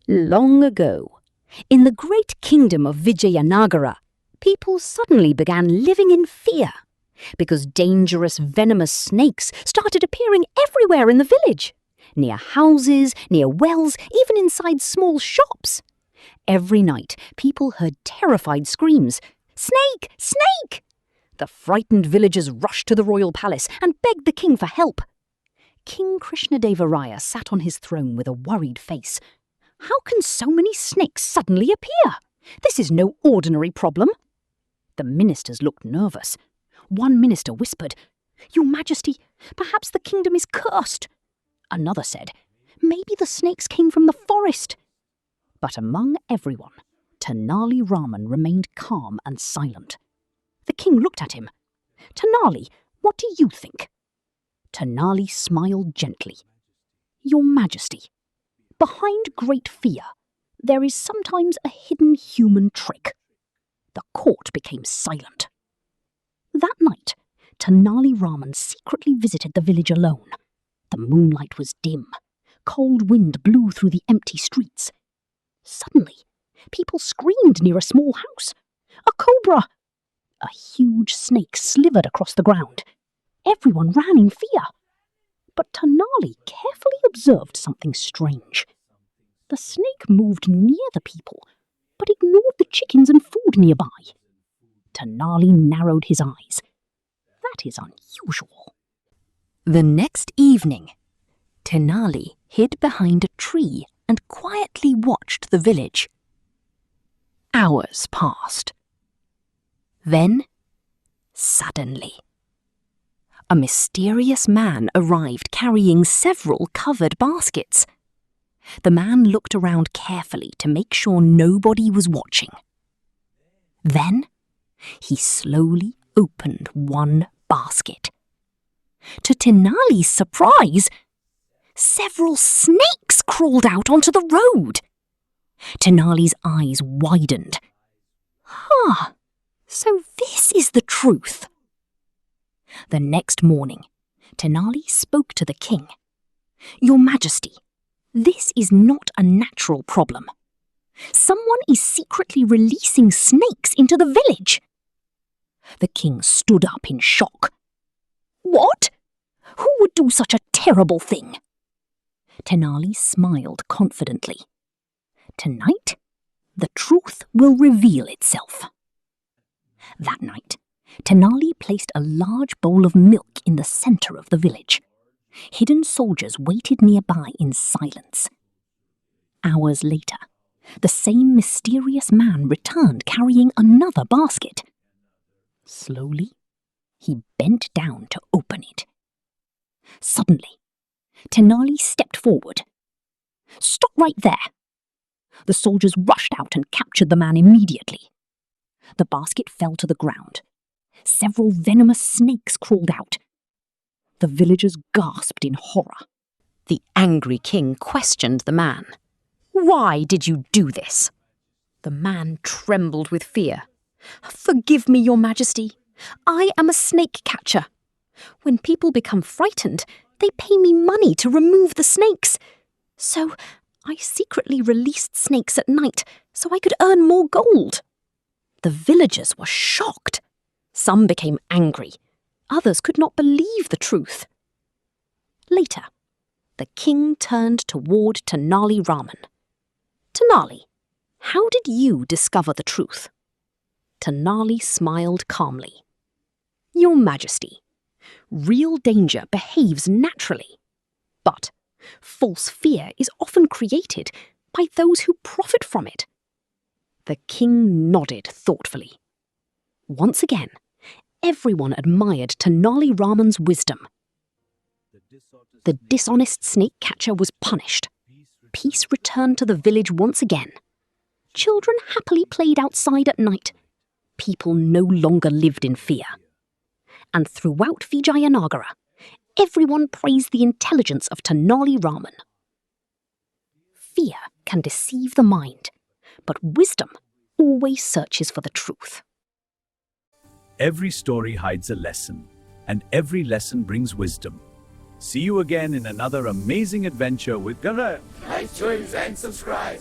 Long ago, in the great kingdom of Vijayanagara, people suddenly began living in fear because dangerous venomous snakes started appearing everywhere in the village, near houses, near wells, even inside small shops. Every night, people heard terrified screams, "Snake! Snake!" The frightened villagers rushed to the royal palace and begged the king for help. King Krishnadeva Raya sat on his throne with a worried face. How can so many snakes suddenly appear? This is no ordinary problem. The ministers looked nervous. One minister whispered, "Your Majesty, perhaps the kingdom is cursed." Another said, "Maybe the snakes came from the forest." But among everyone, Tenali Raman remained calm and silent. The king looked at him. "Tenali, what do you think?" Tenali smiled gently. "Your Majesty, behind great fear, there is sometimes a hidden human trick." The court became silent. That night, Tenali Raman secretly visited the village alone. The moonlight was dim. Cold wind blew through the empty streets. Suddenly, people screamed near a small house. "A cobra!" A huge snake slithered across the ground. Everyone ran in fear. But Tenali carefully observed something strange. The snake moved near the people, but ignored the chickens and food nearby. Tenali narrowed his eyes. That is unusual. The next evening, Tenali hid behind a tree and quietly watched the village. Hours passed. Then, suddenly, a mysterious man arrived carrying several covered baskets. The man looked around carefully to make sure nobody was watching. Then, he slowly opened one basket. To Tenali's surprise, several snakes crawled out onto the road. Tenali's eyes widened. So this is the truth. The next morning, Tenali spoke to the king. "Your Majesty, this is not a natural problem. Someone is secretly releasing snakes into the village." The king stood up in shock. "What? Who would do such a terrible thing?" Tenali smiled confidently. "Tonight, the truth will reveal itself." That night, Tenali placed a large bowl of milk in the center of the village. Hidden soldiers waited nearby in silence. Hours later, the same mysterious man returned carrying another basket. Slowly, he bent down to open it. Suddenly, Tenali stepped forward. "Stop right there!" The soldiers rushed out and captured the man immediately. The basket fell to the ground. Several venomous snakes crawled out. The villagers gasped in horror. The angry king questioned the man. "Why did you do this?" The man trembled with fear. "Forgive me, Your Majesty. I am a snake catcher. When people become frightened, they pay me money to remove the snakes. So I secretly released snakes at night so I could earn more gold." The villagers were shocked. Some became angry. Others could not believe the truth. Later, the king turned toward Tenali Raman. "Tenali, how did you discover the truth?" Tenali smiled calmly. "Your Majesty, real danger behaves naturally. But false fear is often created by those who profit from it." The king nodded thoughtfully. Once again, everyone admired Tenali Raman's wisdom. The dishonest snake catcher was punished. Peace returned to the village once again. Children happily played outside at night. People no longer lived in fear. And throughout Vijayanagara, everyone praised the intelligence of Tenali Raman. Fear can deceive the mind, but wisdom always searches for the truth. Every story hides a lesson, and every lesson brings wisdom. See you again in another amazing adventure with Garai. Like, join, and subscribe.